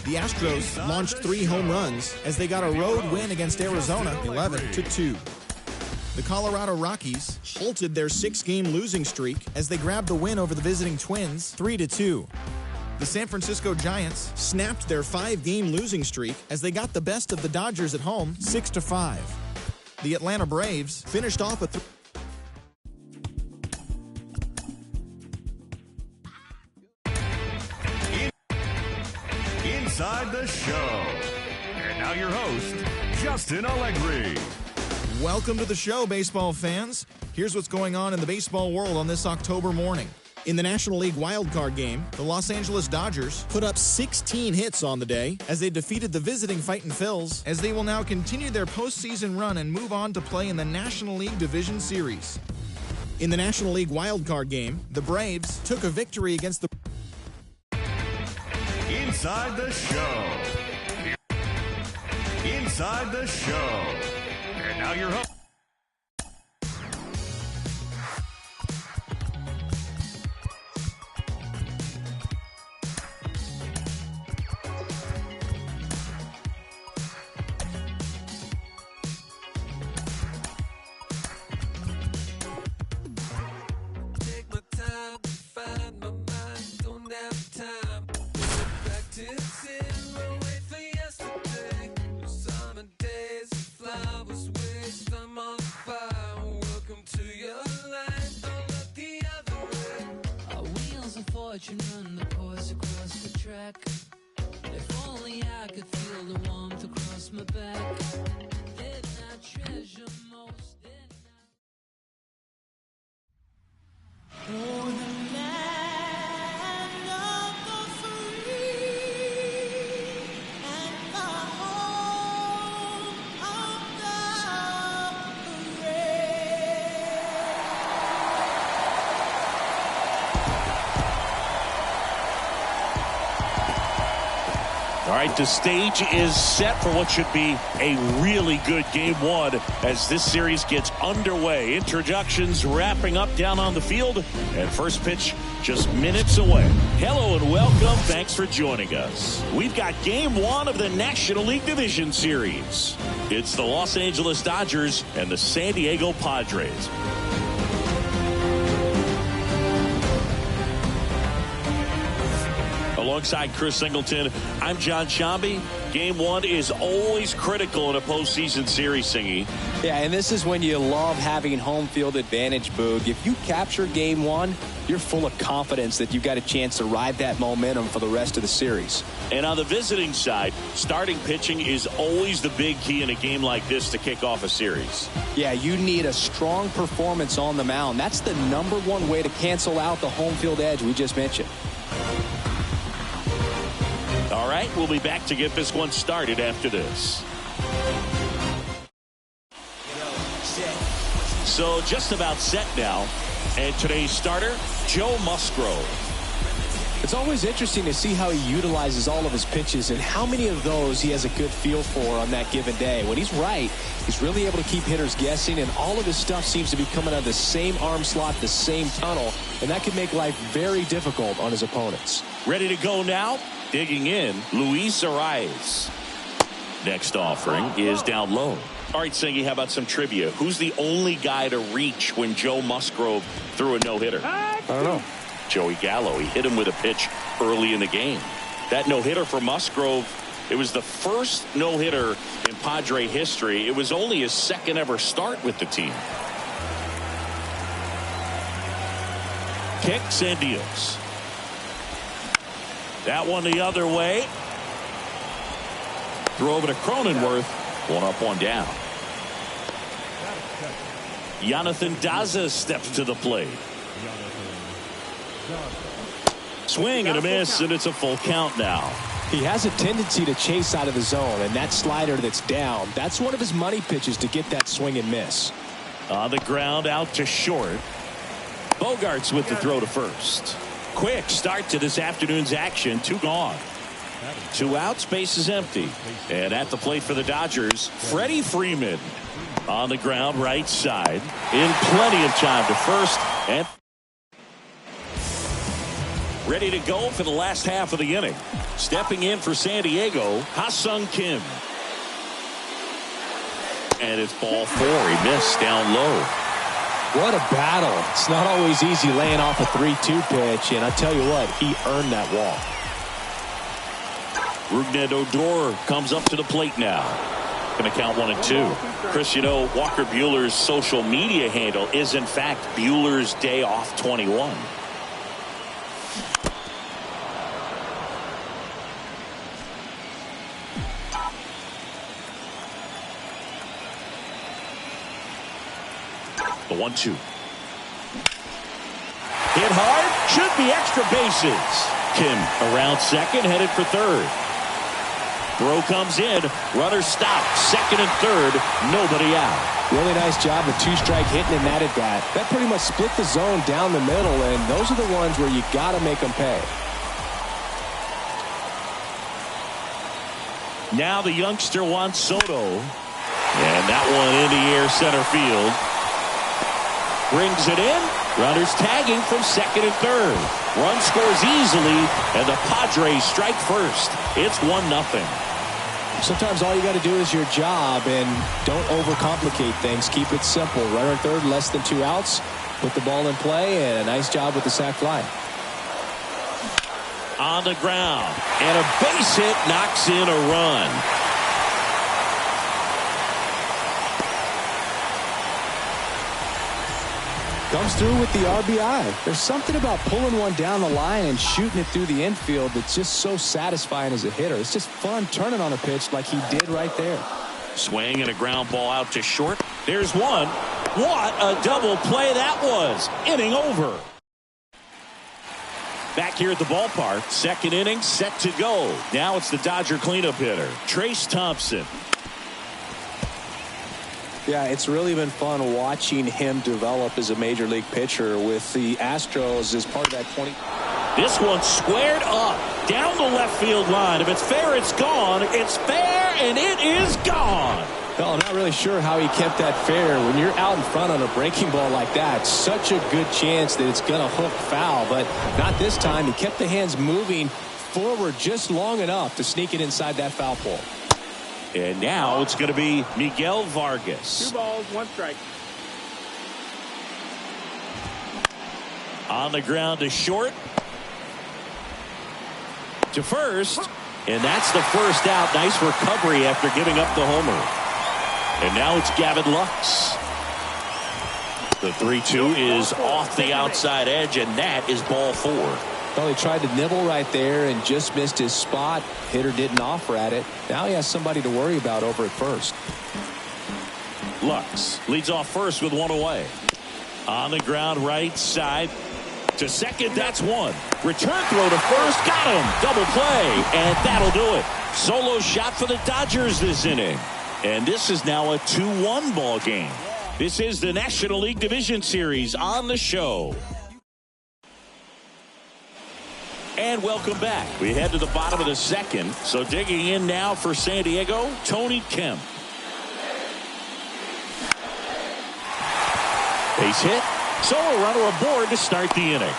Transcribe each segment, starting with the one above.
The Astros launched 3 home runs as they got a road win against Arizona 11-2. The Colorado Rockies halted their 6-game losing streak as they grabbed the win over the visiting Twins 3-2. The San Francisco Giants snapped their 5-game losing streak as they got the best of the Dodgers at home 6-5. The Atlanta Braves finished off a Inside the Show. And now your host, Justin Allegri. Welcome to the show, baseball fans. Here's what's going on in the baseball world on this October morning. In the National League wildcard game, the Los Angeles Dodgers put up 16 hits on the day as they defeated the visiting Fightin' Phils, as they will now continue their postseason run and move on to play in the National League Division Series. In the National League wildcard game, the Braves took a victory against the Inside the Show. Inside the Show. And now your host. Run the course across the track. If only I could feel the warmth across my back. Then I treasure most. Oh, the land of the free and the home of the brave. All right, the stage is set for what should be a really good game one as this series gets underway. Introductions wrapping up down on the field, and first pitch just minutes away. Hello and welcome. Thanks for joining us. We've got game one of the National League Division Series. It's the Los Angeles Dodgers and the San Diego Padres. Alongside Chris Singleton, I'm John Shambi. Game one is always critical in a postseason series, Singy. Yeah, and this is when you love having home field advantage, Boog. If you capture game one, you're full of confidence that you've got a chance to ride that momentum for the rest of the series. And on the visiting side, starting pitching is always the big key in a game like this to kick off a series. Yeah, you need a strong performance on the mound. That's the #1 way to cancel out the home field edge we just mentioned. All right, we'll be back to get this one started after this. So just about set now. And today's starter, Joe Musgrove. It's always interesting to see how he utilizes all of his pitches and how many of those he has a good feel for on that given day. When he's right, he's really able to keep hitters guessing, and all of his stuff seems to be coming out of the same arm slot, the same tunnel, and that can make life very difficult on his opponents. Ready to go now? Digging in, Luis Arias. Next offering is down low. All right, Singy, how about some trivia? Who's the only guy to reach when Joe Musgrove threw a no-hitter? I don't know. Joey Gallo. He hit him with a pitch early in the game. That no-hitter for Musgrove, it was the first no-hitter in Padre history. It was only his second ever start with the team. Kicks and deals. That one the other way. Throw over to Cronenworth. One up, one down. Jonathan Daza steps to the plate. Swing and a miss, and it's a full count now. He has a tendency to chase out of the zone, and that slider that's down, that's one of his money pitches to get that swing and miss. On the ground, out to short. Bogarts with the throw to first. Quick start to this afternoon's action. 2 gone. 2 outs, base is empty. And at the plate for the Dodgers, Freddie Freeman. On the ground, right side. In plenty of time to first. And ready to go for the last half of the inning. Stepping in for San Diego, Ha-Sung Kim. And it's ball 4. He missed down low. What a battle. It's not always easy laying off a 3-2 pitch, and I tell you what, he earned that walk. Rougned Odor comes up to the plate now. Going to count 1-2. Chris, you know, Walker Buehler's social media handle is in fact Buehler's Day Off 21. The 1-2. Hit hard. Should be extra bases. Kim around second, headed for third. Throw comes in. Runner stopped. Second and third. Nobody out. Really nice job with 2-strike hitting in that at bat. That pretty much split the zone down the middle, and those are the ones where you got to make them pay. Now the youngster Juan Soto. And that one in the air center field. Brings it in. Runners tagging from second and third. Run scores easily, and the Padres strike first. It's 1-0. Sometimes all you got to do is your job, and don't overcomplicate things. Keep it simple. Runner third, less than 2 outs. Put the ball in play, and a nice job with the sac fly. On the ground, and a base hit knocks in a run. Comes through with the RBI. There's something about pulling one down the line and shooting it through the infield that's just so satisfying as a hitter. It's just fun turning on a pitch like he did right there. Swing and a ground ball out to short. There's one. What a double play that was. Inning over. Back here at the ballpark. Second inning set to go. Now it's the Dodger cleanup hitter, Trace Thompson. Yeah, it's really been fun watching him develop as a major league pitcher with the Astros as part of that 20. This one squared up down the left field line. If it's fair, it's gone. It's fair, and it is gone. Well, I'm not really sure how he kept that fair. When you're out in front on a breaking ball like that, such a good chance that it's going to hook foul, but not this time. He kept the hands moving forward just long enough to sneak it inside that foul pole. And now it's going to be Miguel Vargas. 2 balls, 1 strike. On the ground to short. To first. And that's the first out. Nice recovery after giving up the homer. And now it's Gavin Lux. The 3-2 is off the outside edge, and that is ball 4. Well, he tried to nibble right there and just missed his spot. Hitter didn't offer at it. Now he has somebody to worry about over at first. Lux leads off first with 1 away. On the ground right side to second. That's 1. Return throw to first. Got him. Double play. And that'll do it. Solo shot for the Dodgers this inning. And this is now a 2-1 ball game. This is the National League Division Series on the show. And welcome back. We head to the bottom of the second. So digging in now for San Diego, Tony Kemp. Base hit. So a runner aboard to start the inning.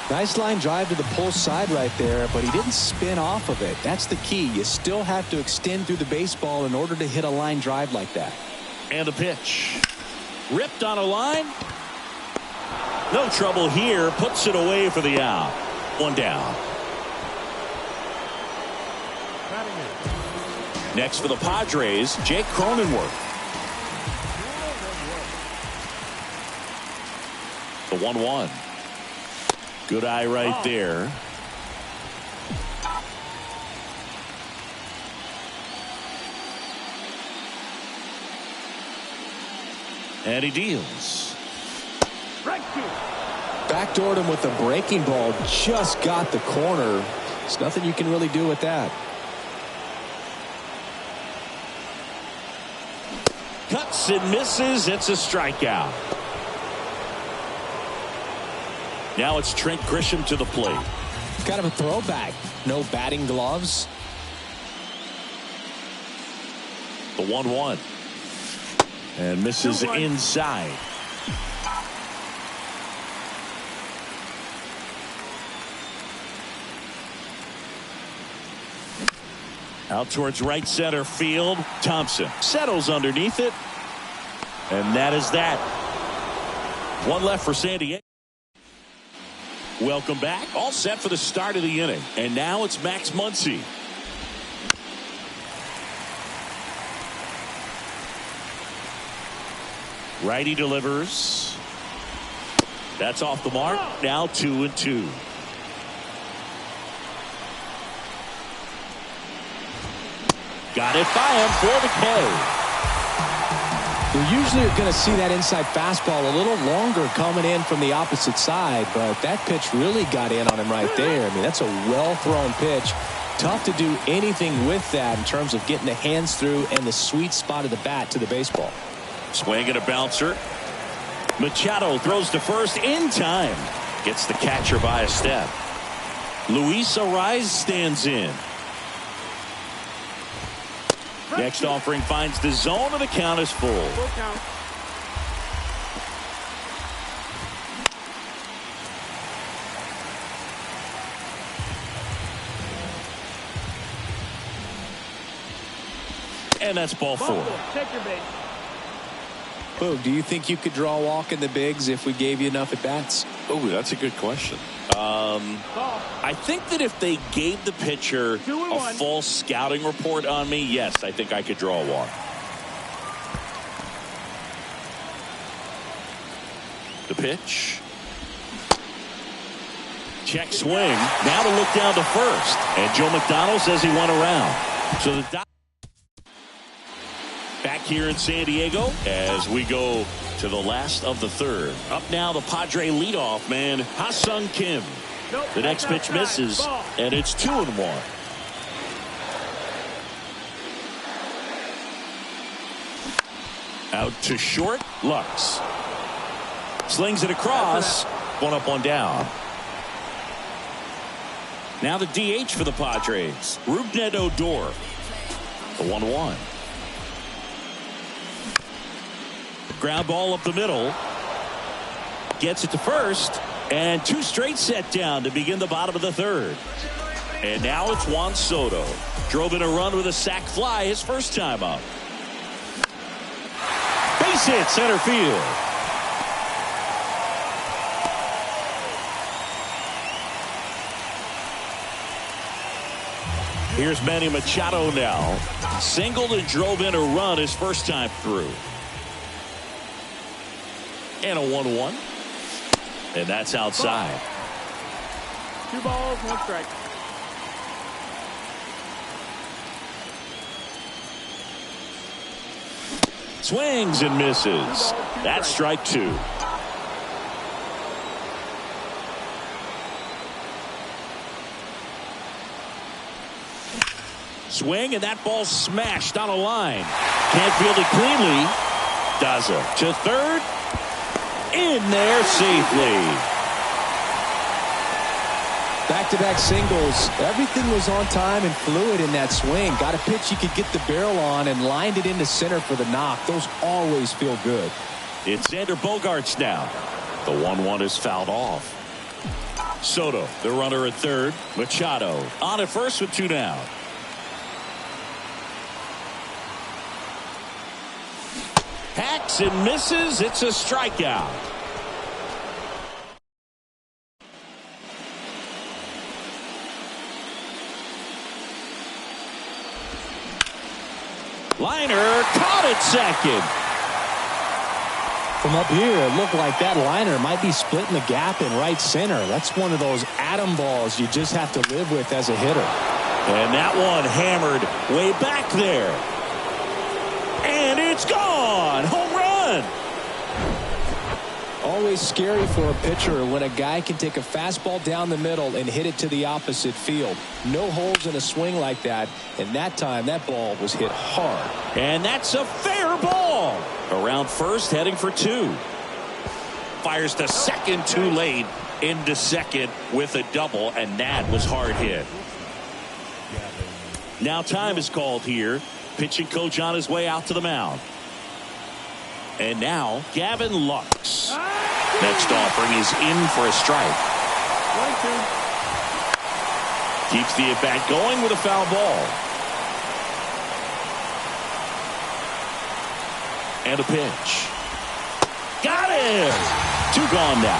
Nice line drive to the pull side right there, but he didn't spin off of it. That's the key. You still have to extend through the baseball in order to hit a line drive like that. And a pitch. Ripped on a line. No trouble here. Puts it away for the out. 1 down. Next for the Padres, Jake Cronenworth. The 1-1. Good eye right there. And he deals. Backdoored him with a breaking ball. Just got the corner. There's nothing you can really do with that. Cuts and misses. It's a strikeout. Now it's Trent Grisham to the plate. Kind of a throwback. No batting gloves. The 1-1. And misses inside. Out towards right center field. Thompson settles underneath it. And that is that. One left for San Diego. Welcome back. All set for the start of the inning. And now it's Max Muncy. Righty delivers. That's off the mark. Now 2-2. Got it by him for the K. We usually are going to see that inside fastball a little longer coming in from the opposite side, but that pitch really got in on him right there. I mean, that's a well-thrown pitch. Tough to do anything with that in terms of getting the hands through and the sweet spot of the bat to the baseball. Swing and a bouncer. Machado throws to first in time. Gets the catcher by a step. Luis Arraez stands in. Next offering finds the zone and the count is full. And that's ball 4. Take your base. Boog, do you think you could draw a walk in the bigs if we gave you enough at bats? Oh, that's a good question. I think that if they gave the pitcher a full scouting report on me, yes, I think I could draw a walk. The pitch. Check swing. Now to look down to first. And Joe McDonald says he went around. So the back here in San Diego as we go to the last of the third. Up now the Padre leadoff man, Ha-Sung Kim. The next pitch misses, and it's 2-1. Out to short, Lux. Slings it across, 1 up, 1 down. Now the DH for the Padres, Rougned Odor. The 1-1. Ground ball up the middle. Gets it to first. And 2 straight set down to begin the bottom of the third. And now it's Juan Soto. Drove in a run with a sac fly his first time up. Base hit center field. Here's Manny Machado now. Singled and drove in a run his first time through. And a 1-1. And that's outside. 2 balls, 1 strike. Swings and misses. That's strike 2. Swing, and that ball smashed on a line. Can't field it cleanly. Daza to third. In there safely. Back-to-back singles. Everything was on time and fluid in that swing. Got a pitch you could get the barrel on and lined it into center for the knock. Those always feel good. It's Xander Bogaerts now. The 1-1 is fouled off. Soto, the runner at third. Machado on at first with 2 down. Hacks and misses. It's a strikeout. Liner caught at second. From up here, it looked like that liner might be splitting the gap in right center. That's one of those atom balls you just have to live with as a hitter. And that one hammered way back there. And it's gone. Home run. Always scary for a pitcher when a guy can take a fastball down the middle and hit it to the opposite field. No holes in a swing like that. And that time, that ball was hit hard. And that's a fair ball. Around first, heading for 2. Fires to second too late. Into second with a double, and that was hard hit. Now time is called here. Pitching coach on his way out to the mound. And now Gavin Lux. Next offering is in for a strike. 1-2. Keeps the at-bat going with a foul ball. And a pitch. Got it! 2 gone now.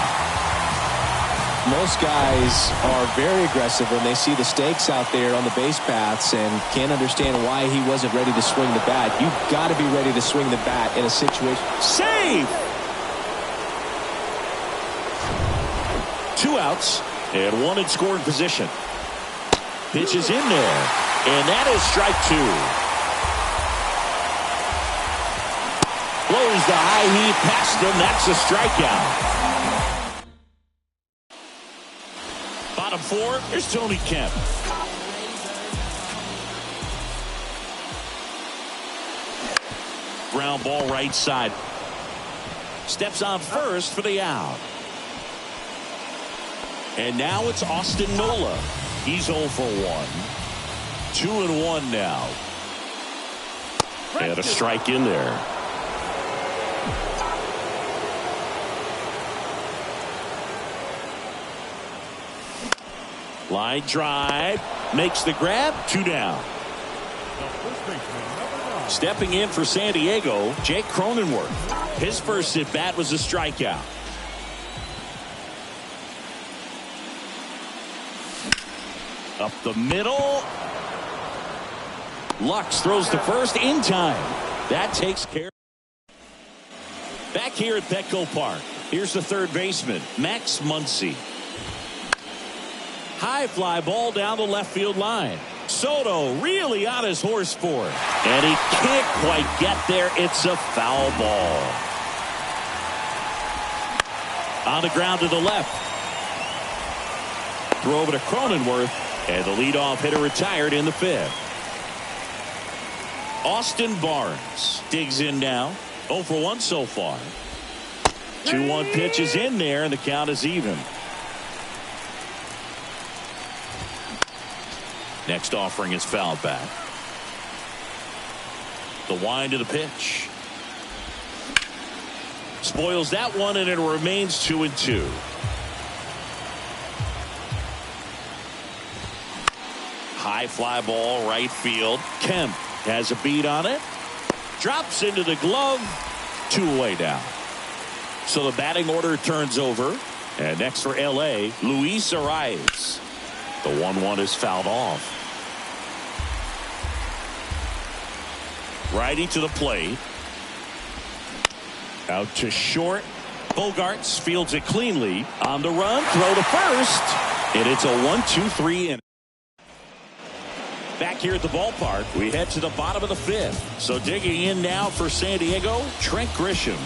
Most guys are very aggressive when they see the stakes out there on the base paths and can't understand why he wasn't ready to swing the bat. You've got to be ready to swing the bat in a situation. Save! 2 outs and 1 in scoring position. Pitch is in there, and that is strike 2. Blows the high heat past him. That's a strikeout. Bottom 4, here's Tony Kemp. Ground ball right side. Steps on first for the out. And now it's Austin Nola. He's 0 for 1. 2-1 now. And a strike in there. Line drive, makes the grab, 2 down. Stepping in for San Diego, Jake Cronenworth. His first at bat was a strikeout. Up the middle. Lux throws to first in time. That takes care. Back here at Petco Park, here's the third baseman, Max Muncy. High fly ball down the left field line. Soto really on his horse for it. And he can't quite get there. It's a foul ball. On the ground to the left. Throw over to Cronenworth. And the leadoff hitter retired in the 5th. Austin Barnes digs in now. 0 for 1 so far. 2-1 pitch is in there, and the count is even. Next offering is fouled back. The wind of the pitch. Spoils that one, and it remains 2-2. High fly ball right field. Kemp has a beat on it. Drops into the glove. 2 away now. So the batting order turns over. And next for LA, Luis Arias. The 1-1 is fouled off. Righty to the plate. Out to short. Bogarts fields it cleanly. On the run. Throw to first. And it's a 1-2-3 inning. Back here at the ballpark, we head to the bottom of the 5th. So digging in now for San Diego, Trent Grisham.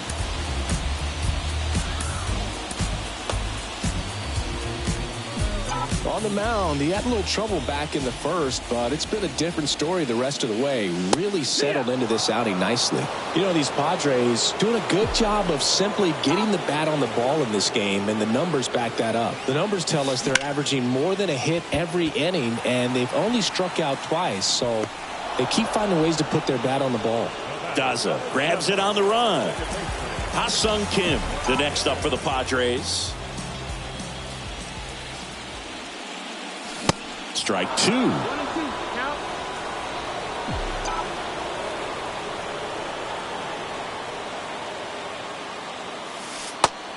On the mound, he had a little trouble back in the first, but it's been a different story the rest of the way. Really settled into this outing nicely. You know, these Padres doing a good job of simply getting the bat on the ball in this game, and the numbers back that up. The numbers tell us they're averaging more than a hit every inning, and they've only struck out twice, so they keep finding ways to put their bat on the ball. Daza grabs it on the run. Ha-Sung Kim, the next up for the Padres. Strike 2.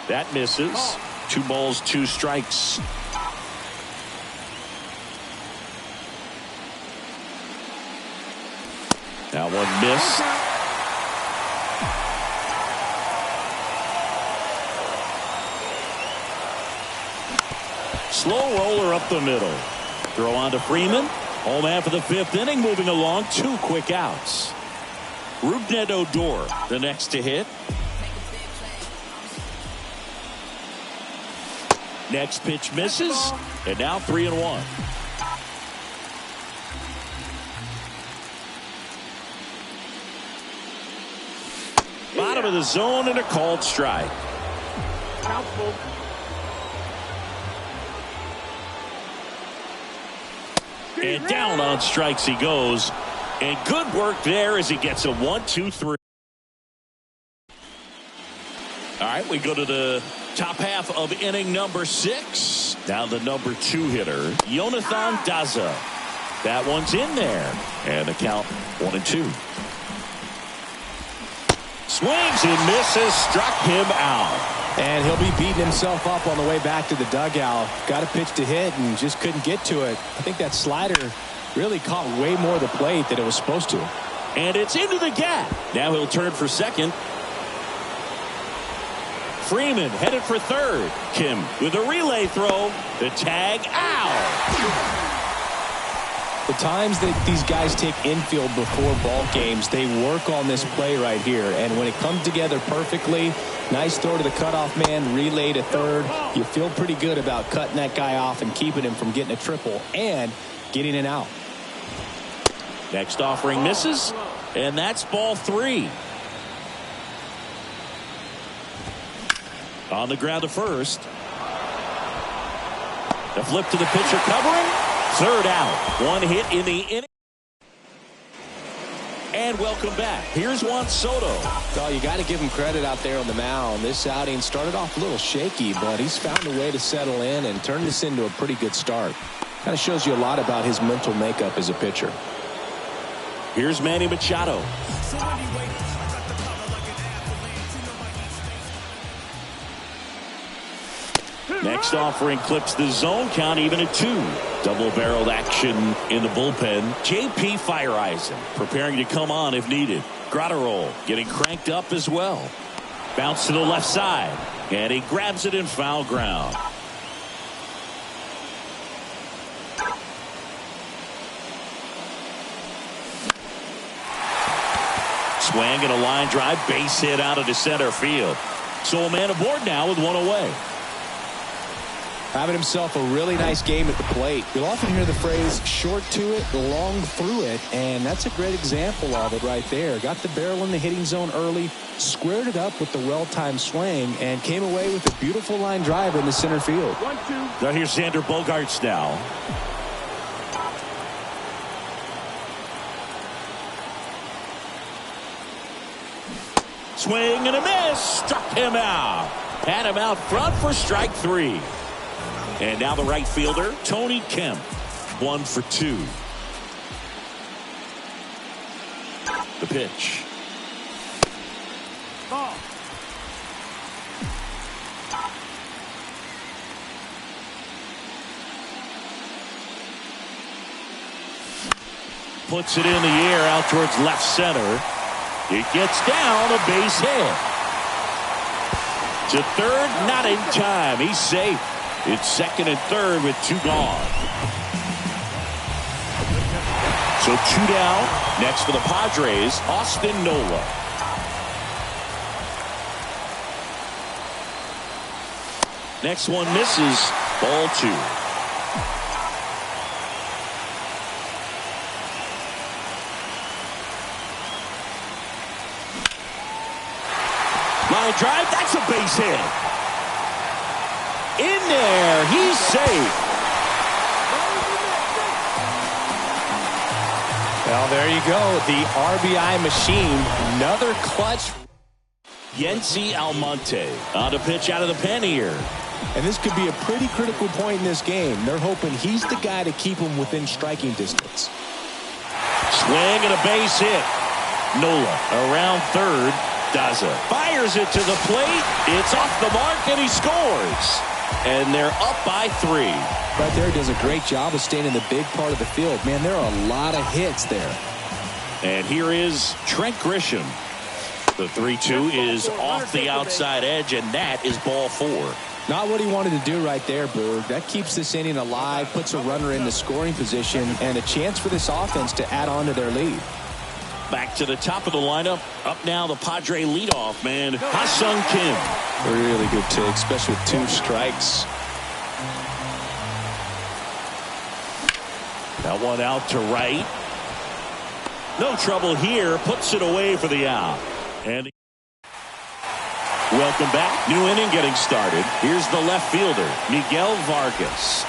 That misses. 2 balls, 2 strikes. That one missed. Slow roller up the middle. Throw on to Freeman. Home after the 5th inning, moving along. 2 quick outs. Rougned Odor, the next to hit. Next pitch misses, and now 3-1. Bottom of the zone and a called strike. And down on strikes he goes. And good work there as he gets a 1-2-3. All right, we go to the top half of inning number 6. Now the number 2 hitter, Jonathan Daza. That one's in there. And the count 1-2. Swings and misses, struck him out. And he'll be beating himself up on the way back to the dugout. Got a pitch to hit and just couldn't get to it. I think that slider really caught way more of the plate than it was supposed to. And it's into the gap. Now he'll turn for second. Freeman headed for third. Kim with a relay throw. The tag out. The times that these guys take infield before ball games, they work on this play right here. And when it comes together perfectly, nice throw to the cutoff man, relay to third. You feel pretty good about cutting that guy off and keeping him from getting a triple and getting an out. Next offering misses, and that's ball 3. On the ground to first. The flip to the pitcher covering. Third out. One hit in the inning. And welcome back. Here's Juan Soto. Well, you got to give him credit out there on the mound. This outing started off a little shaky, but he's found a way to settle in and turn this into a pretty good start. Kind of shows you a lot about his mental makeup as a pitcher. Here's Manny Machado. Next offering clips the zone count even at 2. Double-barreled action in the bullpen. J.P. Fireisen preparing to come on if needed. Grotterol getting cranked up as well. Bounce to the left side, and he grabs it in foul ground. Swing and a line drive, base hit out into center field. So a man aboard now with one away. Having himself a really nice game at the plate. You'll often hear the phrase short to it, long through it, and that's a great example of it right there. Got the barrel in the hitting zone early, squared it up with the well-timed swing, and came away with a beautiful line drive in the center field. 1-2. Now here's Xander Bogaerts now. Swing and a miss. Struck him out. Had him out front for strike 3. And now the right fielder, Tony Kemp. 1 for 2. The pitch. Ball. Puts it in the air out towards left center. It gets down, a base hit. To third, not in time. He's safe. It's second and third with 2 gone. So 2 down. Next for the Padres, Austin Nola. Next one misses. Ball 2. Line drive, that's a base hit. In there, he's safe. Well, there you go. The RBI machine. Another clutch. Yency Almonte on a pitch out of the pen here. And this could be a pretty critical point in this game. They're hoping he's the guy to keep him within striking distance. Swing and a base hit. Nola around third. Daza fires it to the plate. It's off the mark and he scores. And they're up by 3. Right there, does a great job of staying in the big part of the field. Man, there are a lot of hits there. And here is Trent Grisham. The 3-2 is off the outside edge, and that is ball 4. Not what he wanted to do right there, Boog. That keeps this inning alive, puts a runner in the scoring position, and a chance for this offense to add on to their lead. Back to the top of the lineup. Up now, the Padre leadoff man, Ha-Sung Kim. Really good take, especially with 2 strikes. That one out to right. No trouble here. Puts it away for the out. And welcome back. New inning getting started. Here's the left fielder, Miguel Vargas.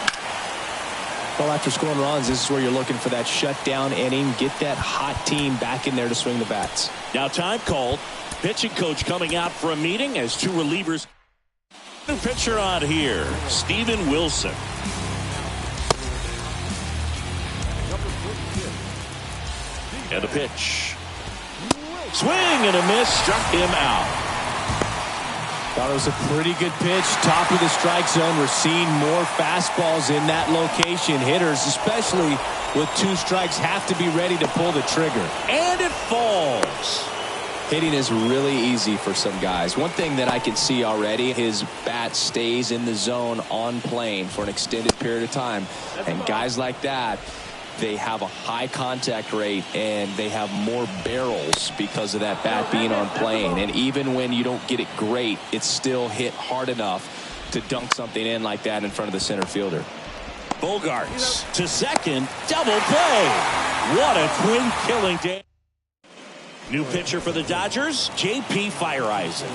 Well, after scoring runs, this is where you're looking for that shutdown inning. Get that hot team back in there to swing the bats. Now time called. Pitching coach coming out for a meeting as 2 relievers. New pitcher on here, Steven Wilson. And a pitch. Swing and a miss, struck him out. Thought it was a pretty good pitch, top of the strike zone. We're seeing more fastballs in that location. Hitters, especially with 2 strikes, have to be ready to pull the trigger. And it falls. Hitting is really easy for some guys. One thing that I can see already, his bat stays in the zone on plane for an extended period of time. And guys like that, they have a high contact rate and they have more barrels because of that bat being on plane. And even when you don't get it great, it's still hit hard enough to dunk something in like that in front of the center fielder. Bogarts to second, double play. What a twin killing day. New pitcher for the Dodgers, J.P. Fireisen.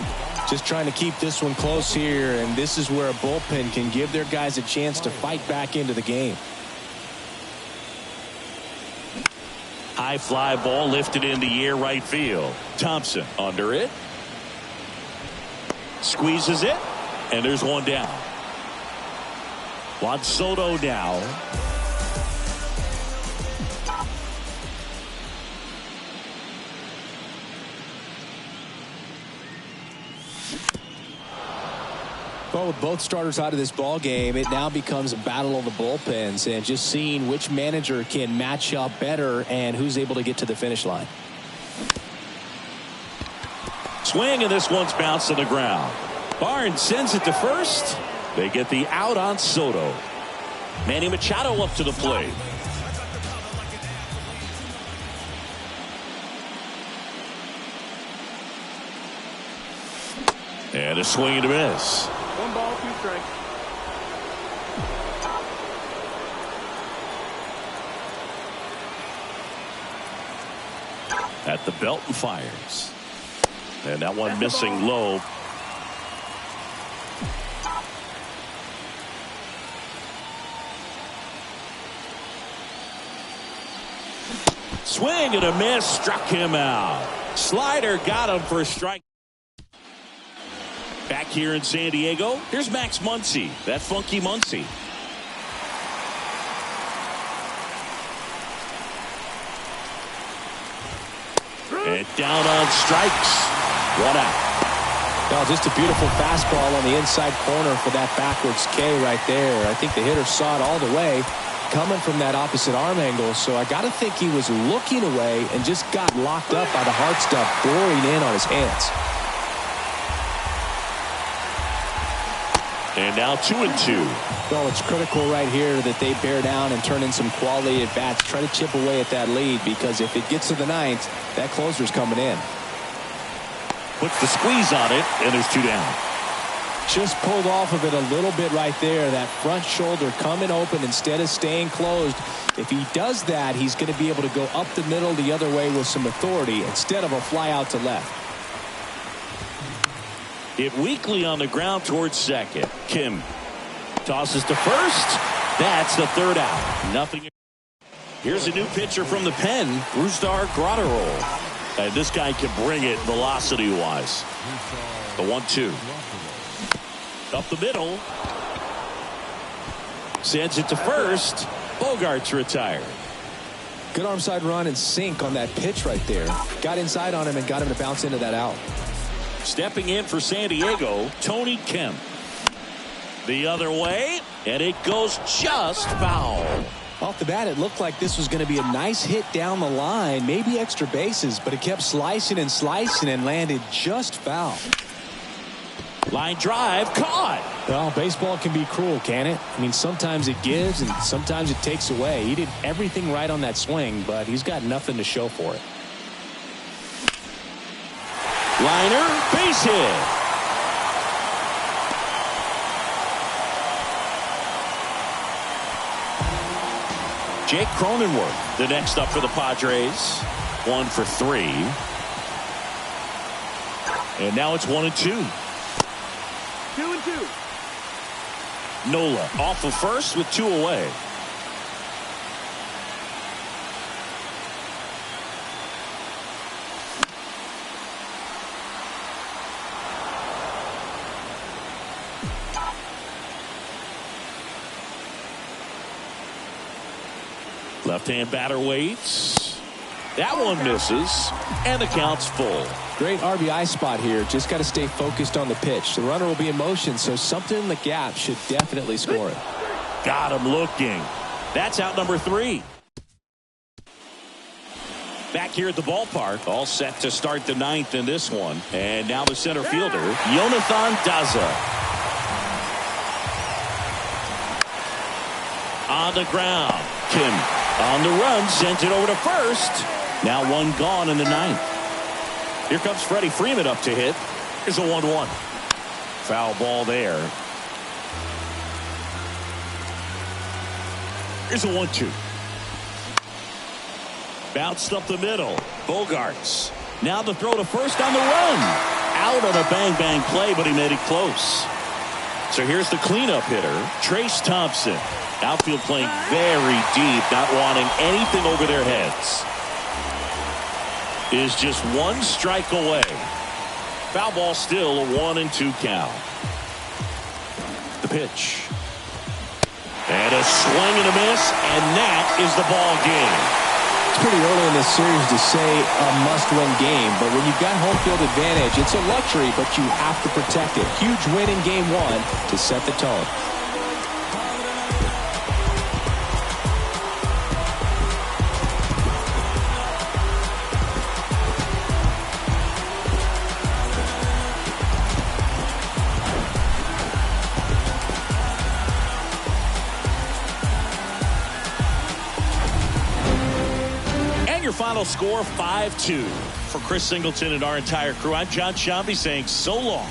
Just trying to keep this one close here, and this is where a bullpen can give their guys a chance to fight back into the game. High fly ball lifted in the air right field. Thompson under it. Squeezes it, and there's one down. Juan Soto now. Well, with both starters out of this ball game, it now becomes a battle of the bullpens and just seeing which manager can match up better and who's able to get to the finish line. Swing, and this one's bounced to the ground. Barnes sends it to first. They get the out on Soto. Manny Machado up to the plate. And a swing and a miss. 1 ball, 2 strikes. At the belt and fires. And that one missing low. Swing and a miss, struck him out. Slider got him for a strike. Back here in San Diego, here's Max Muncy, that funky Muncy. And down on strikes. 1 out. Well, just a beautiful fastball on the inside corner for that backwards K right there. I think the hitter saw it all the way coming from that opposite arm angle, so I got to think he was looking away and just got locked up by the hard stuff boring in on his hands. And now 2-2. Well, it's critical right here that they bear down and turn in some quality at bats, try to chip away at that lead, because if it gets to the 9th, that closer's coming in. Puts the squeeze on it, and there's 2 down. Just pulled off of it a little bit right there. That front shoulder coming open instead of staying closed. If he does that, he's going to be able to go up the middle the other way with some authority instead of a fly out to left. Hit weakly on the ground towards second. Kim tosses to first. That's the 3rd out. Nothing. Here's a new pitcher from the pen, Brusdar Graterol. And this guy can bring it velocity-wise. The 1-2. Up the middle. Sends it to first. Bogarts retired. Good arm side run and sink on that pitch right there. Got inside on him and got him to bounce into that out. Stepping in for San Diego, Tony Kemp. The other way, and it goes just foul. Off the bat, it looked like this was going to be a nice hit down the line, maybe extra bases, but it kept slicing and slicing and landed just foul. Line drive, caught. Well, baseball can be cruel, can it? I mean, sometimes it gives and sometimes it takes away. He did everything right on that swing, but he's got nothing to show for it. Liner, base hit. Jake Cronenworth, the next up for the Padres. 1 for 3. And now it's 1-2. 2-2. Nola off of first with 2 away. Left-hand batter waits. That one misses, and the count's full. Great RBI spot here. Just got to stay focused on the pitch. The runner will be in motion, so something in the gap should definitely score it. Got him looking. That's out number 3. Back here at the ballpark, all set to start the 9th in this one. And now the center fielder, Jonathan Daza. On the ground. Kim on the run, sent it over to first. Now one gone in the 9th. Here comes Freddie Freeman up to hit. Here's a 1-1. Foul ball there. Here's a 1-2. Bounced up the middle. Bogarts. Now the throw to first on the run. Out on a bang-bang play, but he made it close. So here's the cleanup hitter, Trace Thompson. Outfield playing very deep, not wanting anything over their heads. Is just one strike away. Foul ball still, a 1-2 count. The pitch. And a swing and a miss, and that is the ball game. It's pretty early in this series to say a must-win game, but when you've got home field advantage, it's a luxury, but you have to protect it. Huge win in game 1 to set the tone. Final score 5-2 for Chris Singleton and our entire crew. I'm John Shambi saying so long.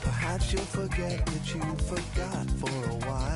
Perhaps you'll forget that you forgot for a while.